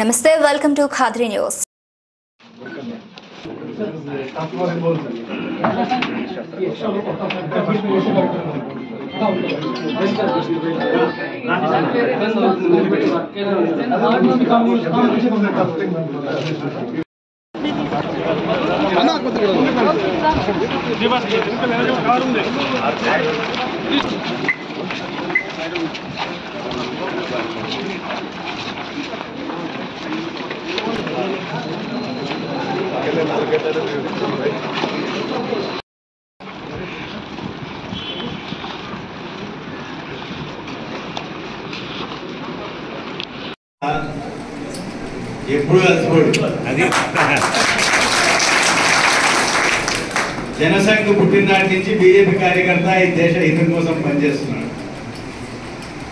Namaste, welcome to Khadri News. Jansangh పుట్టిననాటి నుంచి BJP కార్యకర్త ఈ దేశ హితం కోసం పనిచేస్తున్నాడు.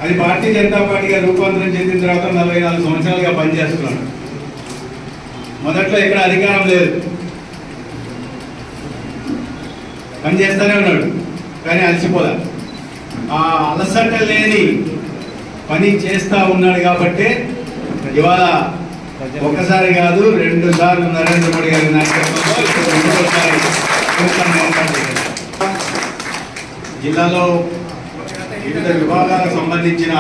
అది భారతీయ జనతా పార్టీగా రూపాంతరం చెందిన తర్వాత 44 సంవత్సరాలుగా పనిచేస్తున్నాడు. మొదట్లో ఇక్కడ అధికారం లేదు, పనిచేస్తూనే ఉన్నాడు, కానీ అలసిపోలే. ఆ అలసట లేని పని చేస్తూ ఉన్నాడు కాబట్టి ఇవాళ ఒకసారి కాదు 2 సార్లు నరేంద్ర మోడీ గారి నాయకత్వంలో జిల్లాలో వివిధ విభాగాలకు సంబంధించిన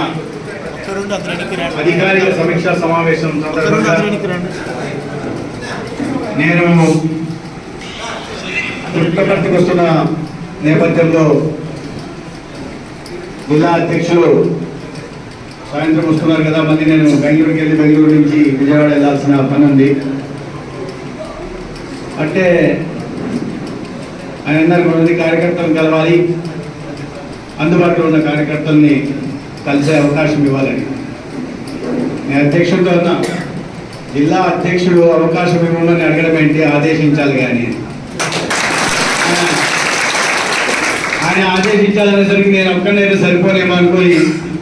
అధికారిక సమీక్షా సమావేశం నేను పుట్టపర్తికి వస్తున్న నేపథ్యంలో జిల్లా అధ్యక్షులు సాయంత్రం వస్తున్నారు కదా, మళ్ళీ నేను బెంగళూరుకి వెళ్ళి బెంగళూరు నుంచి విజయవాడ వెళ్ళాల్సిన పని ఉంది. అంటే ఆయన 2 కార్యకర్తలను కలవాలి, అందుబాటులో ఉన్న కార్యకర్తల్ని కలిసే అవకాశం ఇవ్వాలని నేను అధ్యక్షుడితో ఉన్నా. జిల్లా అధ్యక్షుడు అవకాశం ఇవ్వమని అడగడం ఏంటి, ఆదేశించాలి. కానీ ఆయన ఆదేశించాలనేసరికి నేను ఒక్కడైతే సరిపోలేమో అనుకుని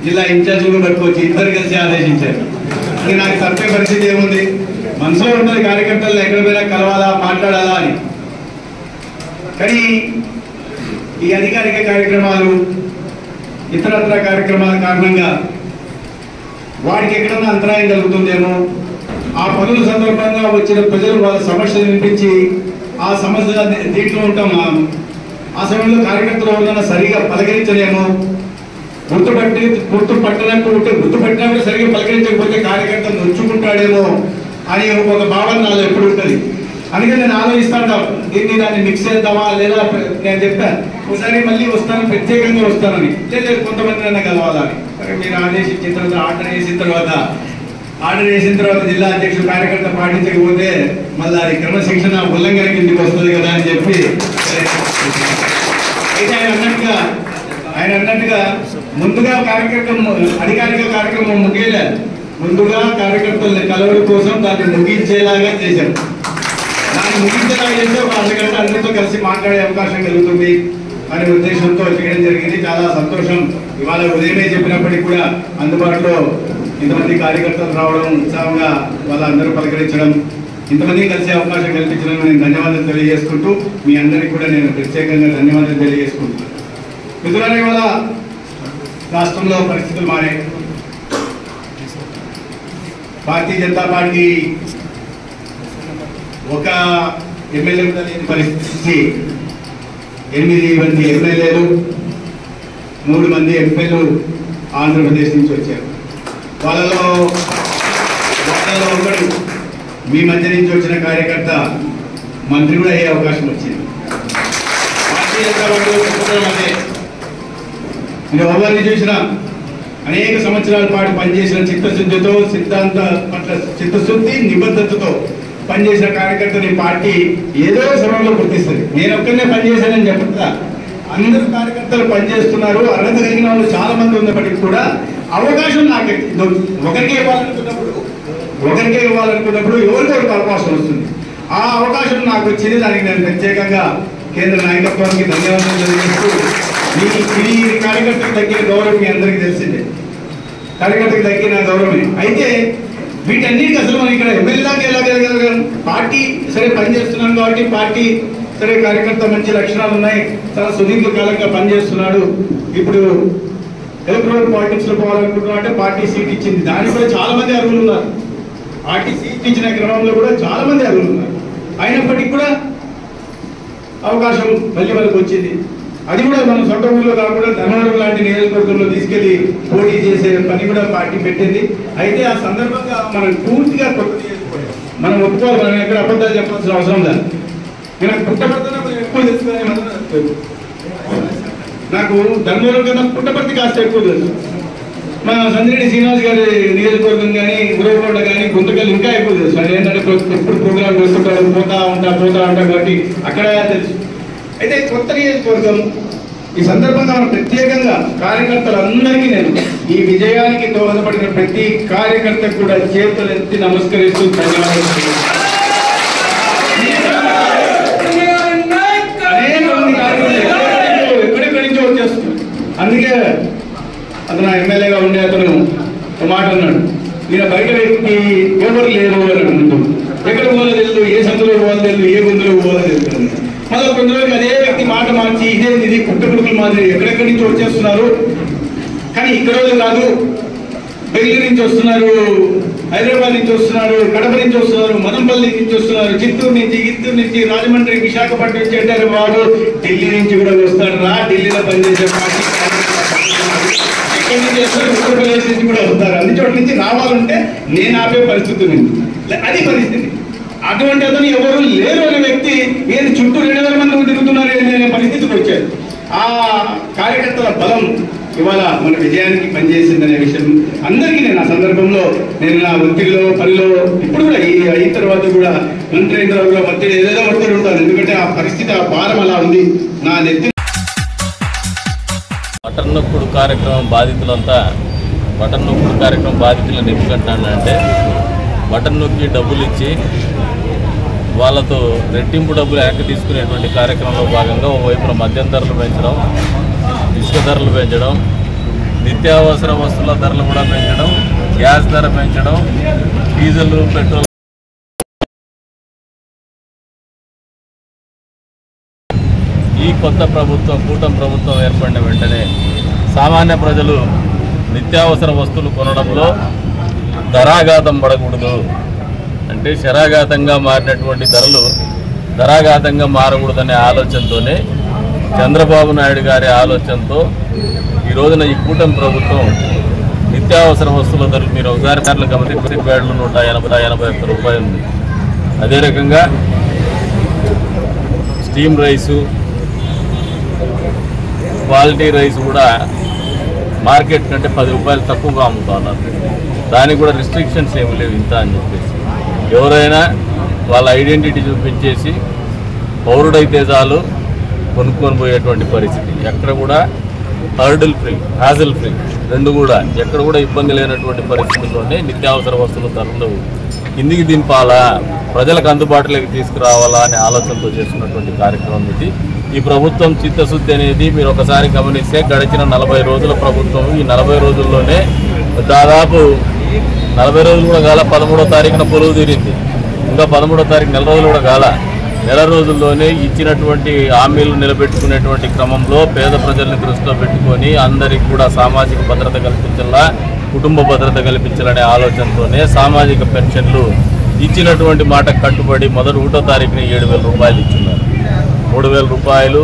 జిల్లా ఇన్ఛార్జీలు పట్టుకొచ్చి 2 కలిసి ఆదేశించారు. అది నాకు తప్పే పరిస్థితి ఏముంది, మనసులో ఉన్నది కార్యకర్తలను ఎక్కడ పోయినా కలవాలా, మాట్లాడాలా అని. కానీ ఈ అధికారిక కార్యక్రమాలు, ఇతరత్ర కార్యక్రమాల కారణంగా వాడికి ఎక్కడన్నా అంతరాయం కలుగుతుందేమో, ఆ పనుల సందర్భంగా వచ్చిన ప్రజలు వాళ్ళ సమస్యలు వినిపించి ఆ సమస్య దీంట్లో ఉంటాం, ఆ సమయంలో కార్యకర్తలు ఎవరైనా సరిగా పలకరించలేమో, గుర్తుపట్టినట్టు ఉంటే గుర్తుపట్టినప్పుడు సరిగ్గా పలకరించకపోతే కార్యకర్తలు నొచ్చుకుంటాడేమో అని ఒక భావన నాలో ఎప్పుడు ఉంటుంది. అందుకని నేను ఆలోచిస్తాను, దాన్ని మిక్స్ చేద్దామా లేదా. నేను చెప్పాను ఒకసారి మళ్ళీ వస్తాను, ప్రత్యేకంగా వస్తానని. లేదు కొంతమంది నన్ను కలవాలని. సరే మీరు ఆదేశించిన తర్వాత ఆర్డర్ చేసిన తర్వాత జిల్లా అధ్యక్షుడు కార్యకర్త పాటించకపోతే మళ్ళీ అది క్రమశిక్షణ ఉల్లంఘన కిందికి వస్తుంది కదా అని చెప్పి, అయితే ఆయన అన్నట్టుగా ముందుగా అధికారిక కార్యక్రమం ముగియలేదు, ముందుగా కార్యకర్తల్ని కలవడం కోసం దాన్ని ముగించేలాగా చేశారు. దాన్ని ముగించేలాగా చేస్తే ఒక అర్ధగంట అందరితో కలిసి మాట్లాడే అవకాశం కలుగుతుంది అనే ఉద్దేశంతో చేయడం జరిగింది. చాలా సంతోషం. ఇవాళ ఉదయమే చెప్పినప్పటికీ కూడా అందుబాటులో ఇంతమంది కార్యకర్తలు రావడం, ఉత్సాహంగా వాళ్ళందరూ పలకరించడం, ఇంతమంది కలిసే అవకాశం కల్పించడం నేను ధన్యవాదాలు తెలియజేసుకుంటూ మీ అందరికీ కూడా నేను ప్రత్యేకంగా ధన్యవాదాలు తెలియజేసుకుంటున్నాను. మిత్రులారా, ఇవాళ రాష్ట్రంలో పరిస్థితులు మారాయి. భారతీయ జనతా పార్టీ ఒక ఎమ్మెల్యే కూడా లేని పరిస్థితి, 8 మంది ఎమ్మెల్యేలు, 3 మంది ఎంపీలు ఆంధ్రప్రదేశ్ నుంచి వచ్చారు. వాళ్ళలో ఒకడు మీ మధ్య నుంచి వచ్చిన కార్యకర్త మంత్రి కూడా అయ్యే అవకాశం వచ్చింది. భారతీయ జనతా పార్టీ మీరు ఎవరిని చూసినా అనేక సంవత్సరాల పాటు పనిచేసిన చిత్తశుద్ధితో, సిద్ధాంత పట్ల చిత్తశుద్ధి, నిబద్ధతతో పనిచేసిన కార్యకర్తని పార్టీ ఏదో సమయంలో గుర్తిస్తుంది. నేను ఒక్కనే పనిచేశానని చెప్తా, అందరూ కార్యకర్తలు పనిచేస్తున్నారు. అర్హత కలిగిన వాళ్ళు చాలా మంది ఉన్నప్పటికీ కూడా అవకాశం నాకు ఒకరికే ఇవ్వాలనుకున్నప్పుడు ఎవరికొకరికి అవకాశం వస్తుంది. ఆ అవకాశం నాకు వచ్చింది. దానికి నేను ప్రత్యేకంగా కేంద్ర నాయకత్వానికి ధన్యవాదాలు తెలియజేస్తూ, ఈ కార్యకర్తకు తగ్గిన గౌరవం మీ అందరికీ తెలిసిందే. కార్యకర్తకు తగ్గిన గౌరవమే. అయితే వీటన్నిటికీ అసలు మనం ఇక్కడ ఎమ్మెల్యేకి వెళ్ళగలగలం. పార్టీ సరే పనిచేస్తున్నాం కాబట్టి, పార్టీ సరే కార్యకర్త మంచి లక్షణాలు ఉన్నాయి, చాలా సుదీర్ఘ కాలంగా పనిచేస్తున్నాడు, ఇప్పుడు ఎలక్ట్రల్ పాలిటిక్స్ లో పోవాలనుకుంటున్నా అంటే పార్టీ సీట్ ఇచ్చింది. దానికి కూడా చాలా మంది అర్హులు ఉన్నారు. ఆర్టీసీ ఇచ్చిన క్రమంలో కూడా చాలా మంది అడుగుతున్నారు. అయినప్పటికీ కూడా అవకాశం మళ్ళీ మనకు వచ్చింది. అది కూడా మనం సొంత ఊళ్ళో కాకుండా ధర్మవరం లాంటి నియోజకవర్గంలో తీసుకెళ్లి పోటీ చేసే పని కూడా పార్టీ పెట్టింది. అయితే ఆ సందర్భంగా మనం పూర్తిగా కొత్త నియోజకవర్గం మనం ఒప్పుకోవాలి. మనం ఎక్కడ అబద్ధాలు చెప్పాల్సిన అవసరం లేదు. నేను పుట్టపర్తిలో ఎక్కువ తెలుసుకునే నాకు ధర్మవరం కన్నా పుట్టపర్తి కాస్త ఎక్కువ తెలుసు. మన సందిరెడ్డి శ్రీనివాస్ గారి నియోజకవర్గం కానీ గురవకొండ కానీ గుంతకల్ ఇంకా ఎక్కువ తెలుసు. అది ఏంటంటే ఎప్పుడు ప్రోగ్రామ్ చేస్తుంటారు, పోతా ఉంటాం కాబట్టి అక్కడ తెలుసు. అయితే కొత్త నియోజకవర్గం ఈ సందర్భంగా మనం ప్రత్యేకంగా కార్యకర్తలందరికీ నేను ఈ విజయానికి దోహదపడిన ప్రతి కార్యకర్తకు కూడా చేతులు ఎత్తి నమస్కరిస్తూ ధన్యవాదాలు. ఎక్కడెక్కడి నుంచో వచ్చేస్తుంది. అందుకే అతను ఎమ్మెల్యేగా ఉండే అతను ఒక మాట అన్నాడు, ఈయన బయట వ్యక్తి ఎవరు లేరు అని ముందు ఎక్కడ పోలేదు, ఏ సందులో పోలేదు, ఏ గుందులో పోలేదు. మళ్ళీ కొన్ని రోజులు అదే వ్యక్తి మాట మార్చి ఇది పుట్టపుడుకుల మాదిరి ఎక్కడెక్కడి నుంచి వచ్చేస్తున్నారు, కానీ ఇక్కడ కాదు, బెంగళూరు నుంచి వస్తున్నారు, హైదరాబాద్ నుంచి వస్తున్నారు, కడప నుంచి వస్తున్నారు, మదంపల్లి నుంచి వస్తున్నారు, చిత్తూరు నుంచి, రాజమండ్రి, విశాఖపట్నం నుంచి అంటారు. వాడు ఢిల్లీ నుంచి కూడా వస్తాడు రా, ఢిల్లీలో పనిచేసే పార్టీ ఎక్కడి నుంచి వస్తారు, ఉత్తరప్రదేశ్ నుంచి కూడా వస్తారు. అన్ని చోట్ల నుంచి రావాలంటే నేను ఆపే పరిస్థితి ఉంది. అది పరిస్థితి. అటువంటి అతను ఎవరు లేరు అనే వ్యక్తి ఏది చుట్టూ 2,000 మంది తిరుగుతున్నారు అనే పరిస్థితికి వచ్చారు. ఆ కార్యకర్తల బలం ఇవాళ మన విజయానికి పనిచేసిందనే విషయం అందరికీ నేను ఆ సందర్భంలో నేను నా ఒత్తిడిలో పనిలో ఇప్పుడు కూడా అయిన తర్వాత కూడా మంత్రి అయిన తర్వాత కూడా ఒత్తిడి ఏదైనా ఒత్తిడి ఉంటాను. ఎందుకంటే ఆ పరిస్థితి, ఆ భారం అలా ఉంది నా నెత్తి. బటన్ నొక్కుడు కార్యక్రమం బాధితులంతా బటన్ నొక్కుడు కార్యక్రమం బాధితులను ఎందుకంటానంటే బటన్ నొక్కి డబ్బులు ఇచ్చి వాళ్ళతో రెట్టింపు డబ్బులు వెనక్కి తీసుకునేటువంటి కార్యక్రమంలో భాగంగా ఓవైపున మద్యం ధరలు పెంచడం, ఇసుక ధరలు పెంచడం, నిత్యావసర వస్తువుల ధరలు కూడా పెంచడం, గ్యాస్ ధర పెంచడం, డీజిల్, పెట్రోల్ ఈ కొత్త ప్రభుత్వం కూటమి ప్రభుత్వం ఏర్పడిన వెంటనే సామాన్య ప్రజలు నిత్యావసర వస్తువులు కొనడంలో ధరాఘాతం పడకూడదు అంటే శరాఘాతంగా మారినటువంటి ధరలు ధరాఘాతంగా మారకూడదనే ఆలోచనతోనే చంద్రబాబు నాయుడు గారి ఆలోచనతో ఈ రోజున ఈ కూటమి ప్రభుత్వం నిత్యావసర వస్తువుల ధరలు మీరు ఒకసారి గమనించి బ్యాడ్లు 181 రూపాయలు ఉంది. అదే రకంగా స్టీమ్ రైసు, క్వాలిటీ రైస్ కూడా మార్కెట్ కంటే 10 రూపాయలు తక్కువగా అమ్ముతున్నారు. దానికి కూడా రిస్ట్రిక్షన్స్ ఏమి లేవు ఇంత అని చెప్పేసి ఎవరైనా వాళ్ళ ఐడెంటిటీ చూపించేసి పౌరుడైతే చాలు కొనుక్కొని పోయేటువంటి పరిస్థితి. ఎక్కడ కూడా హర్డిల్ ఫ్రీ, హ్యాజిల్ ఫ్రీ రెండు కూడా ఎక్కడ కూడా ఇబ్బంది లేనటువంటి పరిస్థితుల్లోనే నిత్యావసర వస్తువుల ధరలు కిందికి దింపాలా, ప్రజలకు అందుబాటులోకి తీసుకురావాలా అనే ఆలోచనతో చేస్తున్నటువంటి కార్యక్రమం ఇది. ఈ ప్రభుత్వం చిత్తశుద్ధి అనేది మీరు ఒకసారి గమనిస్తే గడిచిన 40 రోజుల ప్రభుత్వం ఈ 40 రోజుల్లోనే దాదాపు 40 రోజులు కూడా కాల 13వ తారీఖున పొలువు తీరింది. ఇంకా 13వ తారీఖు నెల రోజులు కూడా కాల. నెల రోజుల్లోనే ఇచ్చినటువంటి హామీలు నిలబెట్టుకునేటువంటి క్రమంలో పేద ప్రజల్ని దృష్టిలో పెట్టుకొని అందరికీ కూడా సామాజిక భద్రత కల్పించాలా, కుటుంబ భద్రత కల్పించాలనే ఆలోచనతోనే సామాజిక పెన్షన్లు ఇచ్చినటువంటి మాటకు కట్టుబడి మొదటి 1వ తారీఖున 7,000 రూపాయలు ఇచ్చున్నారు. 3,000 రూపాయలు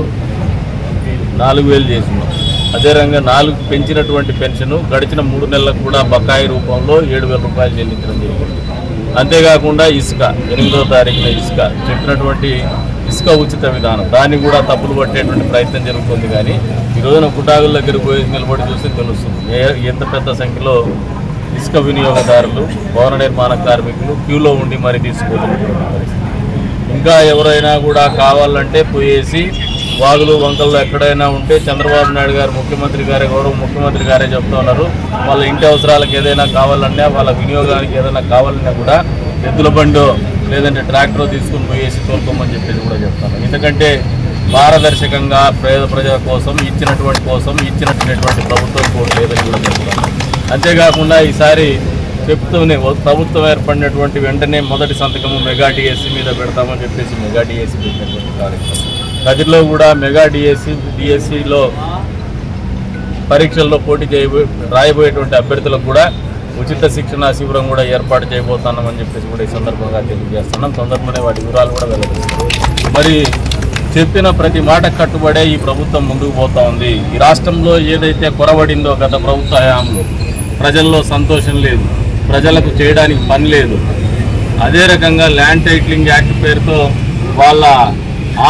4,000 చేసినాం. అదే రకంగా 4 పెంచినటువంటి పెన్షన్ గడిచిన 3 నెలలకు కూడా బకాయి రూపంలో 7,000 రూపాయలు చెల్లించడం జరిగింది. అంతేకాకుండా ఇసుక 8వ తారీఖున ఇసుక చెప్పినటువంటి ఇసుక ఉచిత విధానం దాన్ని కూడా తప్పులు పట్టేటువంటి ప్రయత్నం జరుగుతుంది. కానీ ఈ రోజున కుటాగుల దగ్గర పోయి నిలబడి చూస్తే తెలుస్తుంది ఎంత పెద్ద సంఖ్యలో ఇసుక వినియోగదారులు, భవన నిర్మాణ కార్మికులు క్యూలో ఉండి మరి తీసుకోవాలనేటువంటి పరిస్థితి. ఇంకా ఎవరైనా కూడా కావాలంటే పోయేసి వాగులు వంకల్లో ఎక్కడైనా ఉంటే చంద్రబాబు నాయుడు గారు ముఖ్యమంత్రి గారే, గౌరవ ముఖ్యమంత్రి గారే చెప్తూ ఉన్నారు, వాళ్ళ ఇంటి అవసరాలకు ఏదైనా కావాలన్నా, వాళ్ళ వినియోగానికి ఏదైనా కావాలన్నా కూడా ఎద్దుల బండో లేదంటే ట్రాక్టర్ తీసుకుని పోయేసి తోలుకోమని చెప్పేసి కూడా చెప్తాను. ఎందుకంటే పారదర్శకంగా పేద ప్రజల కోసం ఇచ్చినటువంటి ప్రభుత్వం కూడా లేదని కూడా చెప్తాను. అంతేకాకుండా ఈసారి చెప్తూనే ప్రభుత్వం ఏర్పడినటువంటి వెంటనే మొదటి సంతకము మెగా డిఎస్సి మీద పెడతామని చెప్పేసి మెగా డిఎస్సి పెట్టినటువంటి కార్యక్రమం. గదిలో కూడా మెగా డిఎస్సిలో పరీక్షల్లో పోటీ రాయబోయేటువంటి అభ్యర్థులకు కూడా ఉచిత శిక్షణ శిబిరం కూడా ఏర్పాటు చేయబోతున్నామని చెప్పేసి కూడా ఈ సందర్భంగా తెలియజేస్తున్నాం. తొందరలోనే వాటి వివరాలు కూడా వెల్లడిస్తాం. మరి చెప్పిన ప్రతి మాట కట్టుబడే ఈ ప్రభుత్వం ముందుకు పోతా ఉంది. ఈ రాష్ట్రంలో ఏదైతే కొరవడిందో గత ప్రభుత్వ హయాంలో, ప్రజల్లో సంతోషం లేదు, ప్రజలకు చేయడానికి పని లేదు. అదే రకంగా ల్యాండ్ టైటిలింగ్ యాక్ట్ పేరుతో వాళ్ళ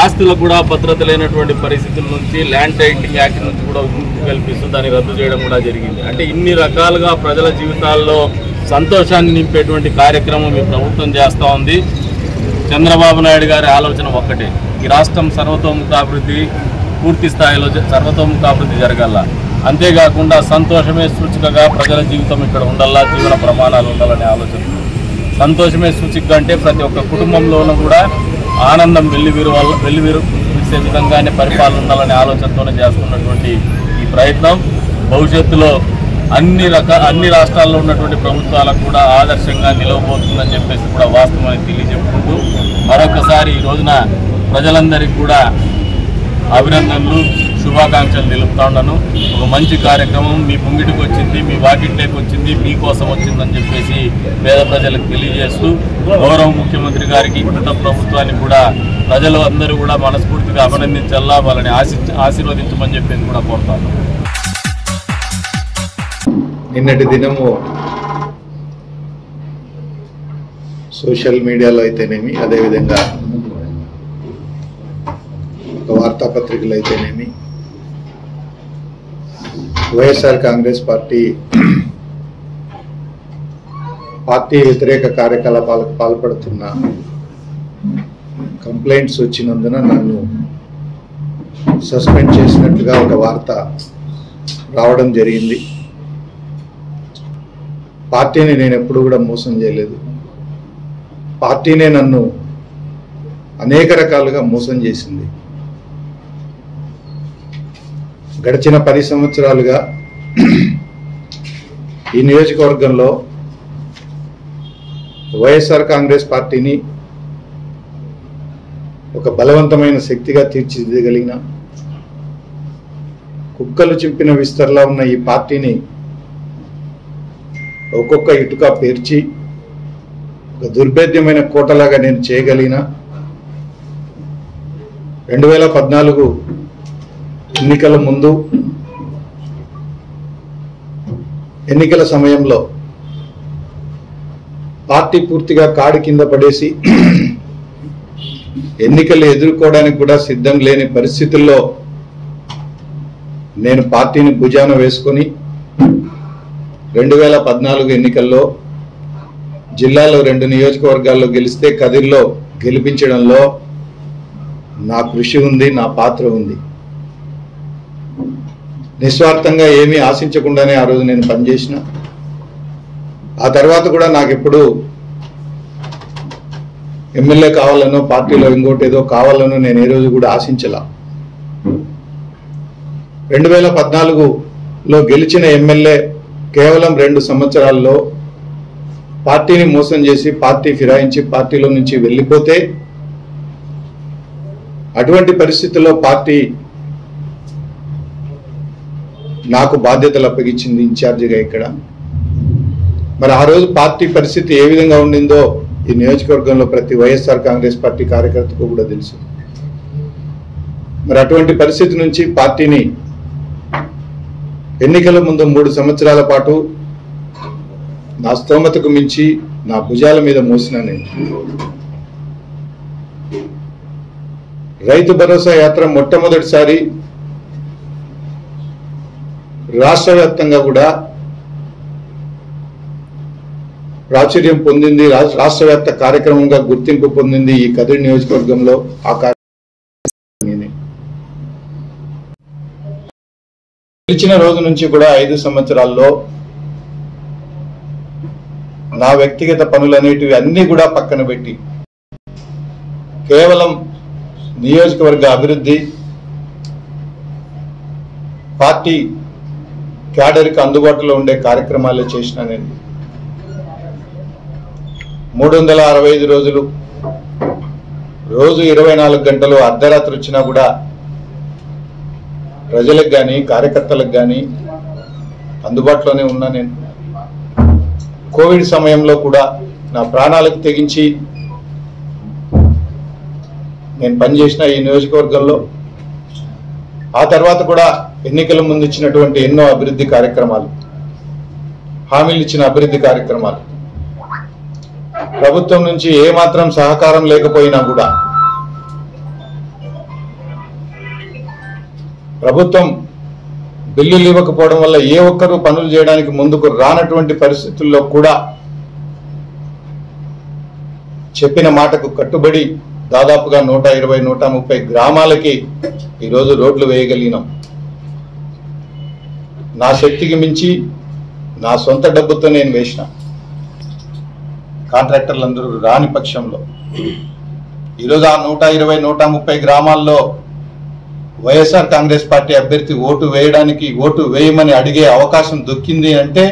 ఆస్తులకు కూడా భద్రత లేనటువంటి పరిస్థితుల నుంచి ల్యాండ్ టైటిలింగ్ యాక్ట్ నుంచి కూడా విముక్తి కల్పిస్తూ దాన్ని రద్దు చేయడం కూడా జరిగింది. అంటే ఇన్ని రకాలుగా ప్రజల జీవితాల్లో సంతోషాన్ని నింపేటువంటి కార్యక్రమం ఈ ప్రభుత్వం చేస్తూ ఉంది. చంద్రబాబు నాయుడు గారి ఆలోచన ఒక్కటే, ఈ రాష్ట్రం సర్వతోముఖాభివృద్ధి పూర్తి స్థాయిలో సర్వతోముఖాభివృద్ధి జరగాల. అంతేకాకుండా సంతోషమే సూచికగా ప్రజల జీవితం ఇక్కడ ఉండాలా, జీవన ప్రమాణాలు ఉండాలనే ఆలోచన. సంతోషమే సూచిక అంటే ప్రతి ఒక్క కుటుంబంలోనూ కూడా ఆనందం వెల్లివిరిసే విధంగానే పరిపాలన ఉండాలనే ఆలోచనతోనే చేస్తున్నటువంటి ఈ ప్రయత్నం భవిష్యత్తులో అన్ని రాష్ట్రాల్లో ఉన్నటువంటి ప్రభుత్వాలకు కూడా ఆదర్శంగా నిలవబోతుందని చెప్పేసి కూడా వాస్తవాన్ని తెలియజెప్పుకుంటూ మరొకసారి ఈ రోజున ప్రజలందరికీ కూడా అభినందనలు, శుభాకాంక్షలు తెలుపుతా ఉన్నాను. ఒక మంచి కార్యక్రమం మీ ముంగిటికి వచ్చింది, మీ వాకిట్లోకి వచ్చింది, మీకోసం వచ్చిందని చెప్పేసి పేద ప్రజలకు తెలియజేస్తూ గౌరవ ముఖ్యమంత్రి గారికి, గత ప్రభుత్వాన్ని కూడా ప్రజలు అందరూ కూడా మనస్ఫూర్తిగా అభినందించాలా, వాళ్ళని ఆశీర్వదించమని చెప్పేసి కూడా కోరుతాను. నిన్నటి దినము సోషల్ మీడియాలో అయితేనేమి, అదేవిధంగా ఒక వార్తాపత్రికలు అయితేనేమి, వైఎస్ఆర్ కాంగ్రెస్ పార్టీ వ్యతిరేక కార్యకలాపాలకు పాల్పడుతున్న కంప్లైంట్స్ వచ్చినందున నన్ను సస్పెండ్ చేసినట్టుగా ఒక వార్త రావడం జరిగింది. పార్టీని నేను ఎప్పుడు కూడా మోసం చేయలేదు. పార్టీనే నన్ను అనేక రకాలుగా మోసం చేసింది. గడిచిన 10 సంవత్సరాలుగా ఈ నియోజకవర్గంలో వైఎస్ఆర్ కాంగ్రెస్ పార్టీని ఒక బలవంతమైన శక్తిగా తీర్చిదిద్దగలిగిన, కుక్కలు చింపిన విస్తరలా ఉన్న ఈ పార్టీని ఒక్కొక్క ఇటుక పేర్చి ఒక దుర్భేద్యమైన కోటలాగా నేను చేయగలిగిన 2014 ఎన్నికల ముందు, ఎన్నికల సమయంలో పార్టీ పూర్తిగా కాడి కింద పడేసి ఎన్నికలు ఎదుర్కోవడానికి కూడా సిద్ధం లేని పరిస్థితుల్లో నేను పార్టీని భుజాన వేసుకొని 2014 ఎన్నికల్లో జిల్లాలో 2 నియోజకవర్గాల్లో గెలిస్తే కదిర్లో గెలిపించడంలో నా కృషి ఉంది, నా పాత్ర ఉంది. నిస్వార్థంగా ఏమీ ఆశించకుండానే ఆ రోజు నేను పనిచేసిన. ఆ తర్వాత కూడా నాకెప్పుడు ఎమ్మెల్యే కావాలనో, పార్టీలో ఇంకోటి ఏదో కావాలనో నేను ఏ రోజు కూడా ఆశించలా. 2014లో గెలిచిన ఎమ్మెల్యే కేవలం 2 సంవత్సరాల్లో పార్టీని మోసం చేసి, పార్టీ ఫిరాయించి పార్టీలో నుంచి వెళ్ళిపోతే, అటువంటి పరిస్థితుల్లో పార్టీ నాకు బాధ్యతలు అప్పగించింది ఇన్ఛార్జిగా ఇక్కడ. మరి ఆ రోజు పార్టీ పరిస్థితి ఏ విధంగా ఉండిందో ఈ నియోజకవర్గంలో ప్రతి వైఎస్ఆర్ కాంగ్రెస్ పార్టీ కార్యకర్తకు కూడా తెలుసు. మరి అటువంటి పరిస్థితి నుంచి పార్టీని ఎన్నికల ముందు 3 సంవత్సరాల పాటు నా స్తోమతకు మించి నా భుజాల మీద మోసిన నేను. రైతు భరోసా యాత్ర మొట్టమొదటిసారి రాష్ట్ర వ్యాప్తంగా కూడా ప్రాచుర్యం పొందింది, రాష్ట్ర వ్యాప్త కార్యక్రమంగా గుర్తింపు పొందింది ఈ కదిరి నియోజకవర్గంలో. ఆ గెలిచిన రోజు నుంచి కూడా 5 సంవత్సరాల్లో నా వ్యక్తిగత పనులనేటివి అన్ని కూడా పక్కన పెట్టి కేవలం నియోజకవర్గ అభివృద్ధి, పార్టీ క్యాడర్కి అందుబాటులో ఉండే కార్యక్రమాలే చేసిన నేను. 365 రోజులు, రోజు 24 గంటలు అర్ధరాత్రి వచ్చినా కూడా ప్రజలకు కానీ కార్యకర్తలకు కానీ అందుబాటులోనే ఉన్నా నేను. కోవిడ్ సమయంలో కూడా నా ప్రాణాలకు తెగించి నేను పనిచేసిన ఈ నియోజకవర్గంలో ఆ తర్వాత కూడా ఎన్నికల ముందు ఇచ్చినటువంటి ఎన్నో అభివృద్ధి కార్యక్రమాలు, హామీలు ఇచ్చిన అభివృద్ధి కార్యక్రమాలు, ప్రభుత్వం నుంచి ఏమాత్రం సహకారం లేకపోయినా కూడా ప్రభుత్వం బిల్లులు ఇవ్వకపోవడం వల్ల ఏ ఒక్కరూ పనులు చేయడానికి ముందుకు రానటువంటి పరిస్థితుల్లో కూడా చెప్పిన మాటకు కట్టుబడి దాదాపుగా 120-130 గ్రామాలకి ఈరోజు రోడ్లు వేయగలిగినాం. నా శక్తికి మించి నా సొంత డబ్బుతో నేను వేసిన, కాంట్రాక్టర్లందరూ రాని పక్షంలో ఈరోజు ఆ 120-130 గ్రామాల్లో వైఎస్ఆర్ కాంగ్రెస్ పార్టీ అభ్యర్థి ఓటు వేయడానికి, ఓటు వేయమని అడిగే అవకాశం దొక్కింది అంటే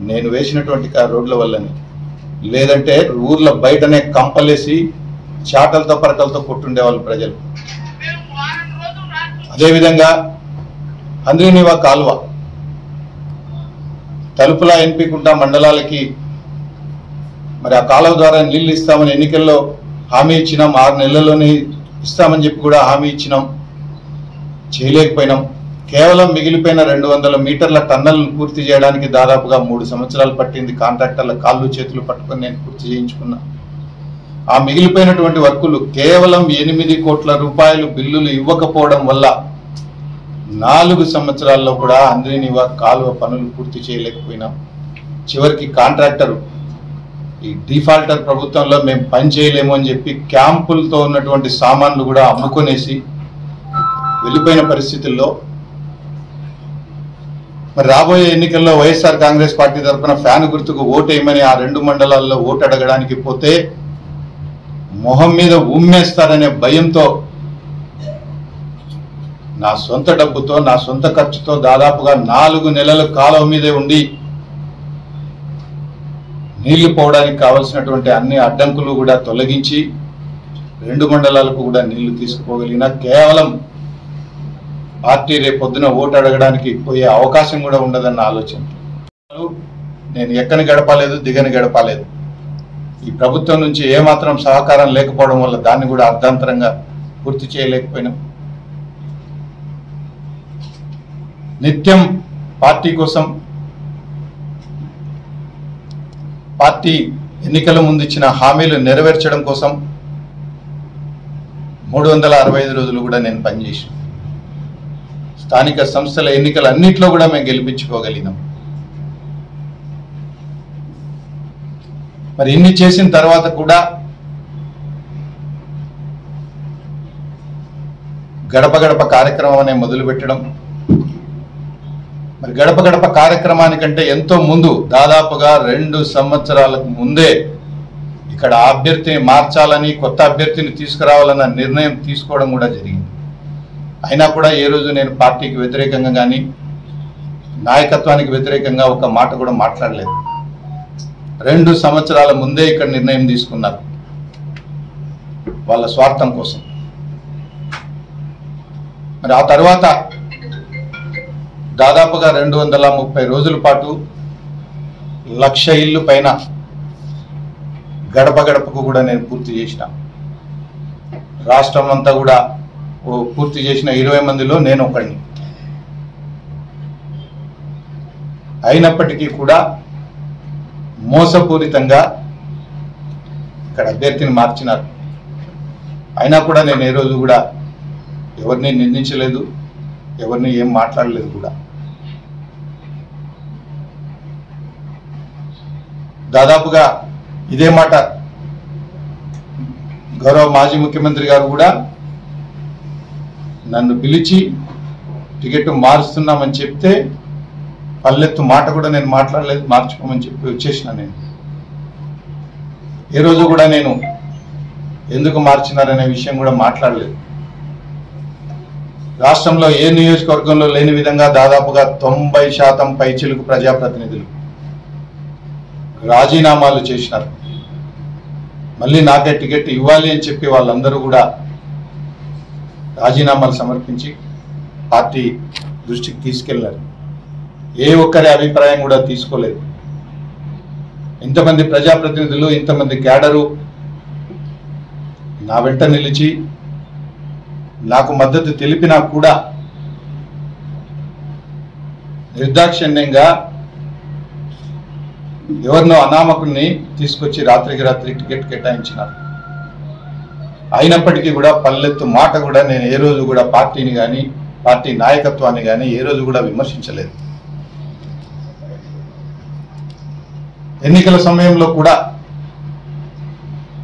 నేను వేసినటువంటి రోడ్ల వల్లనే. లేదంటే ఊర్ల బయటనే కంపలేసి చాటలతో పరకలతో కొట్టుండేవాళ్ళు ప్రజలు. అదేవిధంగా హంద్రీనివా కాలువ తలుపుల ఎన్పికుంట మండలాలకి మరి ఆ కాలువ ద్వారా నీళ్లు ఇస్తామని ఎన్నికల్లో హామీ ఇచ్చినాం. 6 నెలల్లోనే ఇస్తామని చెప్పి కూడా హామీ ఇచ్చినాం, చేయలేకపోయినాం. కేవలం మిగిలిపోయిన 200 మీటర్ల టన్నల్ను పూర్తి చేయడానికి దాదాపుగా 3 సంవత్సరాలు పట్టింది. కాంట్రాక్టర్ల కాళ్ళు చేతులు పట్టుకొని నేను పూర్తి చేయించుకున్నా. ఆ మిగిలిపోయినటువంటి వర్కులు కేవలం 8 కోట్ల రూపాయలు బిల్లులు ఇవ్వకపోవడం వల్ల 4 సంవత్సరాల్లో కూడా హంద్రీనివా కాలువ పనులు పూర్తి చేయలేకపోయినాం. చివరికి కాంట్రాక్టరు ఈ డిఫాల్టర్ ప్రభుత్వంలో మేము పని చేయలేము అని చెప్పి క్యాంపులతో ఉన్నటువంటి సామాన్లు కూడా అమ్ముకొనేసి వెళ్ళిపోయిన పరిస్థితుల్లో మరి రాబోయే ఎన్నికల్లో వైఎస్ఆర్ కాంగ్రెస్ పార్టీ తరఫున ఫ్యాన్ గుర్తుకు ఓటేయమని ఆ 2 మండలాల్లో ఓటు అడగడానికి పోతే మొహం మీద ఉమ్మేస్తారనే భయంతో నా సొంత డబ్బుతో, నా సొంత ఖర్చుతో దాదాపుగా 4 నెలలు కాలువ మీదే ఉండి నీళ్లు పోవడానికి కావలసినటువంటి అన్ని అడ్డంకులు కూడా తొలగించి 2 మండలాలకు కూడా నీళ్లు తీసుకుపోగలిగిన కేవలం పార్టీ రేపొద్దున ఓటు అడగడానికి పోయే అవకాశం కూడా ఉండదన్న ఆలోచన. నేను ఎక్కని గడపలేదు, దిగని గడపలేదు. ఈ ప్రభుత్వం నుంచి ఏమాత్రం సహకారం లేకపోవడం వల్ల దాన్ని కూడా అర్ధాంతరంగా పూర్తి చేయలేకపోయినాం. నిత్యం పార్టీ కోసం, పార్టీ ఎన్నికల ముందు ఇచ్చిన హామీలు నెరవేర్చడం కోసం 365 రోజులు కూడా నేను పనిచేశాను. స్థానిక సంస్థల ఎన్నికలు అన్నింటిలో కూడా మేము గెలిపించుకోగలిగినాం. మరి ఇన్ని చేసిన తర్వాత కూడా గడప గడప కార్యక్రమం అనే మొదలు పెట్టడం, మరి గడప గడప కార్యక్రమానికంటే ఎంతో ముందు దాదాపుగా 2 సంవత్సరాలకు ముందే ఇక్కడ అభ్యర్థిని మార్చాలని, కొత్త అభ్యర్థిని తీసుకురావాలన్న నిర్ణయం తీసుకోవడం కూడా జరిగింది. అయినా కూడా ఏ రోజు నేను పార్టీకి వ్యతిరేకంగా కానీ నాయకత్వానికి వ్యతిరేకంగా ఒక మాట కూడా మాట్లాడలేదు. 2 సంవత్సరాల ముందే ఇక్కడ నిర్ణయం తీసుకున్నారు వాళ్ళ స్వార్థం కోసం. మరి ఆ తర్వాత దాదాపుగా 230 రోజుల పాటు 1,00,000 ఇళ్ళు పైన గడప గడపకు కూడా నేను పూర్తి చేసిన. రాష్ట్రం అంతా కూడా పూర్తి చేసిన 20 మందిలో నేను ఒకడిని. అయినప్పటికీ కూడా మోసపూరితంగా ఇక్కడ అభ్యర్థిని మార్చినారు. అయినా కూడా నేను ఏ రోజు కూడా ఎవరిని నిందించలేదు, ఎవరిని ఏం మాట్లాడలేదు కూడా. దాదాపుగా ఇదే మాట గౌరవ మాజీ ముఖ్యమంత్రి గారు కూడా నన్ను పిలిచి టికెట్ మారుస్తున్నామని చెప్తే పల్లెత్తు మాట కూడా నేను మాట్లాడలేదు, మార్చుకోమని చెప్పి వచ్చేసిన. నేను ఏ రోజు కూడా నేను ఎందుకు మార్చినారనే విషయం కూడా మాట్లాడలేదు. రాష్ట్రంలో ఏ నియోజకవర్గంలో లేని విధంగా దాదాపుగా 90% పైచిలుకు ప్రజాప్రతినిధులు రాజీనామాలు చేసినారు. మళ్ళీ నాకే టికెట్ ఇవ్వాలి అని చెప్పి వాళ్ళందరూ కూడా రాజీనామాలు సమర్పించి పార్టీ దృష్టికి తీసుకెళ్లారు. ఏ ఒక్కరి అభిప్రాయం కూడా తీసుకోలేదు. ఇంతమంది ప్రజాప్రతినిధులు, ఇంతమంది క్యాడరు నా వెంట నిలిచి నాకు మద్దతు తెలిపినా కూడా నిర్దాక్షిణ్యంగా ఎవరినో అనామకుల్ని తీసుకొచ్చి రాత్రికి రాత్రి టికెట్ కేటాయించినారు. అయినప్పటికీ కూడా పల్లెత్తు మాట కూడా నేను ఏ రోజు కూడా పార్టీని కానీ పార్టీ నాయకత్వాన్ని కానీ ఏ రోజు కూడా విమర్శించలేదు. ఎన్నికల సమయంలో కూడా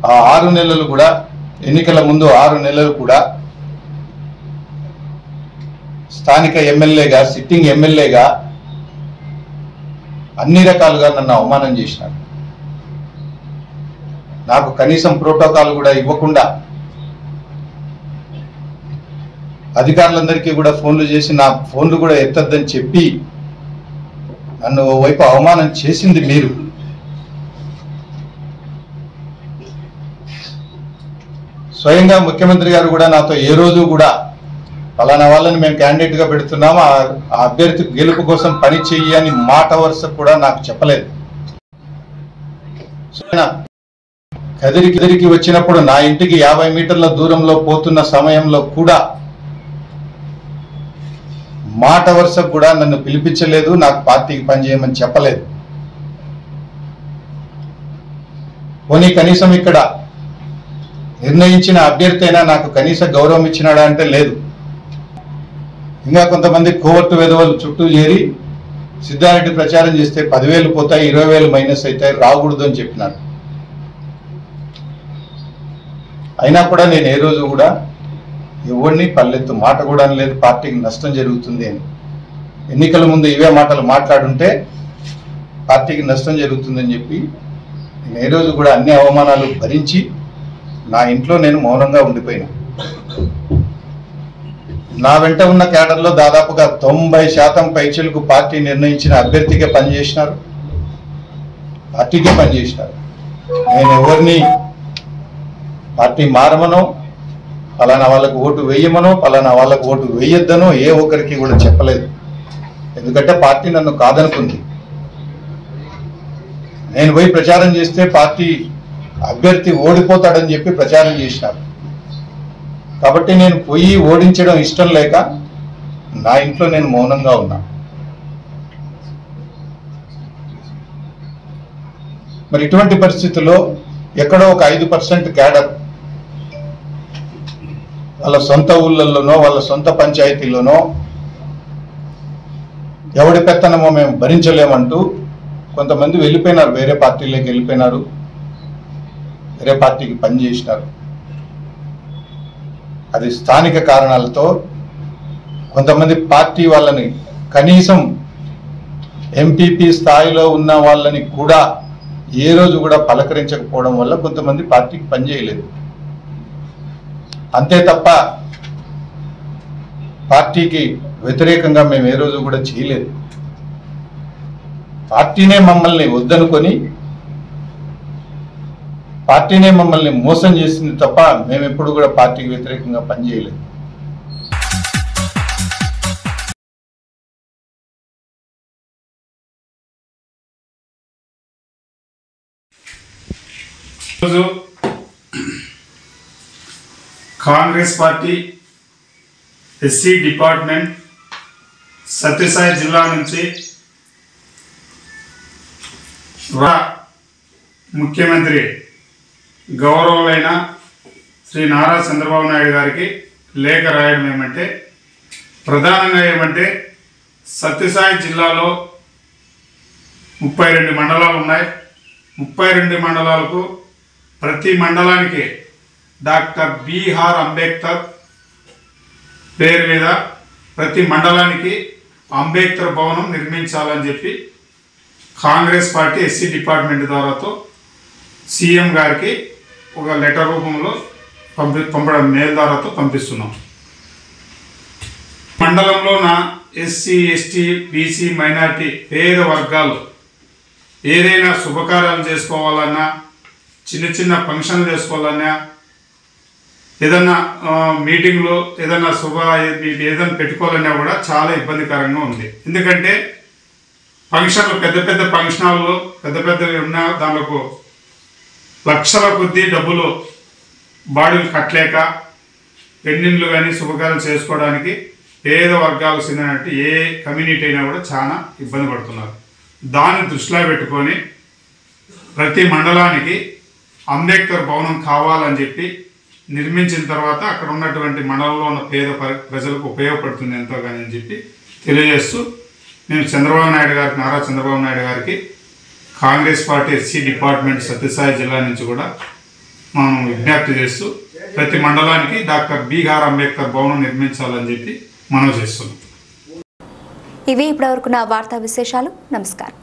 ఆ 6 నెలలు కూడా, ఎన్నికల ముందు 6 నెలలు కూడా స్థానిక ఎమ్మెల్యేగా, సిట్టింగ్ ఎమ్మెల్యేగా అన్ని రకాలుగా నన్ను అవమానం చేసినారు. నాకు కనీసం ప్రోటోకాల్ కూడా ఇవ్వకుండా అధికారులందరికీ కూడా ఫోన్లు చేసి నా ఫోన్లు కూడా ఎత్తద్దని చెప్పి నన్ను ఓవైపు అవమానం చేసింది మీరు. స్వయంగా ముఖ్యమంత్రి గారు కూడా నాతో ఏ రోజు కూడా ఫలానా వాళ్ళని మేము క్యాండిడేట్ గా పెడుతున్నాము, ఆ అభ్యర్థి గెలుపు కోసం పని చెయ్యి అని మాట వరుస కూడా నాకు చెప్పలేదు. కదిరికి వచ్చినప్పుడు నా ఇంటికి 50 మీటర్ల దూరంలో పోతున్న సమయంలో కూడా మాట వరుస కూడా నన్ను పిలిపించలేదు, నాకు పార్టీకి పనిచేయమని చెప్పలేదు. పోనీ కనీసం ఇక్కడ నిర్ణయించిన అభ్యర్థి అయినా నాకు కనీస గౌరవం ఇచ్చినాడా అంటే లేదు. ఇంకా కొంతమంది కోవర్టు వెధవలు చుట్టూ చేరి సిద్ధారెడ్డి ప్రచారం చేస్తే 10,000 పోతాయి, 20,000 మైనస్ అవుతాయి, రాకూడదు అని చెప్పినారు. అయినా కూడా నేను ఏ రోజు కూడా ఎవరిని పల్లెత్తు మాట కూడా లేదు పార్టీకి నష్టం జరుగుతుంది అని. ఎన్నికల ముందు ఇవే మాటలు మాట్లాడుంటే పార్టీకి నష్టం జరుగుతుందని చెప్పి నేను ఏ రోజు కూడా అన్ని అవమానాలు భరించి నా ఇంట్లో నేను మౌనంగా ఉండిపోయినా. నా వెంట ఉన్న క్యాడర్లో దాదాపుగా 90% పైచలకు పార్టీ నిర్ణయించిన అభ్యర్థికే పనిచేసినారు, పార్టీకే పనిచేసినారు. నేను ఎవరిని పార్టీ మారమనో, ఫలానా వాళ్ళకు ఓటు వేయమనో, ఫలానా వాళ్ళకు ఓటు వేయొద్దనో ఏ ఒక్కరికి కూడా చెప్పలేదు. ఎందుకంటే పార్టీ నన్ను కాదనుకుంది. నేను పోయి ప్రచారం చేస్తే పార్టీ అభ్యర్థి ఓడిపోతాడని చెప్పి ప్రచారం చేసినారు. కాబట్టి నేను పోయి ఓడించడం ఇష్టం లేక నా ఇంట్లో నేను మౌనంగా ఉన్నా. మరి ఇటువంటి పరిస్థితుల్లో ఎక్కడో ఒక 5% క్యాడర్ వాళ్ళ సొంత ఊళ్ళల్లోనో వాళ్ళ సొంత పంచాయతీలోనో ఎవడి పెత్తనమో మేము భరించలేమంటూ కొంతమంది వెళ్ళిపోయినారు, వేరే పార్టీలోకి వెళ్ళిపోయినారు, వేరే పార్టీకి పనిచేసినారు. అది స్థానిక కారణాలతో కొంతమంది పార్టీ వాళ్ళని, కనీసం ఎంపీపీ స్థాయిలో ఉన్న వాళ్ళని కూడా ఏ రోజు కూడా పలకరించకపోవడం వల్ల కొంతమంది పార్టీకి పనిచేయలేదు. అంతే తప్ప పార్టీకి వ్యతిరేకంగా మేము ఏ రోజు కూడా చేయలేదు. పార్టీనే మమ్మల్ని వద్దనుకొని, పార్టీనే మమ్మల్ని మోసం చేసింది తప్ప మేము ఎప్పుడు కూడా పార్టీకి వ్యతిరేకంగా పనిచేయలేదు. ఈరోజు Congress party SC department Sathya Sai జిల్లా నుంచి ముఖ్యమంత్రి గౌరవులైన శ్రీ నారా చంద్రబాబు నాయుడు గారికి లేఖ రాయడం ఏమంటే, ప్రధానంగా ఏమంటే సత్యసాయి జిల్లాలో 32 మండలాలు ఉన్నాయి. 32 మండలాలకు ప్రతి మండలానికి డాక్టర్ బిఆర్ అంబేద్కర్ పేరు మీద ప్రతి మండలానికి అంబేద్కర్ భవనం నిర్మించాలని చెప్పి కాంగ్రెస్ పార్టీ ఎస్సీ డిపార్ట్మెంట్ ద్వారాతో సీఎం గారికి ఒక లెటర్ రూపంలో పంపడం మెయిల్ ద్వారాతో పంపిస్తున్నాం. మండలంలో నా ఎస్సీ ఎస్టీ బీసీ మైనార్టీ పేద వర్గాలు ఏదైనా శుభకార్యాలు చేసుకోవాలన్నా, చిన్న చిన్న ఫంక్షన్లు చేసుకోవాలన్నా, ఏదన్నా మీటింగ్లో ఏదైనా ఏదైనా పెట్టుకోవాలన్నా కూడా చాలా ఇబ్బందికరంగా ఉంది. ఎందుకంటే ఫంక్షన్లు పెద్ద పెద్ద ఫంక్షన్ హాల్లో పెద్ద పెద్దవి ఉన్న దాంట్లో లక్షల కొద్దీ డబ్బులు బాడీలు కట్టలేక పెళ్లిళ్ళు కానీ శుభకార్యాలు చేసుకోవడానికి పేద వర్గాలకు చెందినట్టు ఏ కమ్యూనిటీ అయినా కూడా చాలా ఇబ్బంది పడుతున్నారు. దాన్ని దృష్టిలో పెట్టుకొని ప్రతి మండలానికి అంబేద్కర్ భవనం కావాలని చెప్పి నిర్మించిన తర్వాత అక్కడ ఉన్నటువంటి మండలంలో ఉన్న పేద ప్రజలకు ఉపయోగపడుతుంది ఎంతో కానీ అని చెప్పి తెలియజేస్తూ నేను నారా చంద్రబాబు నాయుడు గారికి Congress party SC department Sathya Sai జిల్లా నుంచి కూడా మనం విజ్ఞప్తి చేస్తూ ప్రతి మండలానికి డాక్టర్ బిఆర్ అంబేద్కర్ భవనం నిర్మించాలని చెప్పి మనం చేస్తున్నాం. ఇవి ఇప్పటివరకున్న వార్తా విశేషాలు. నమస్కారం.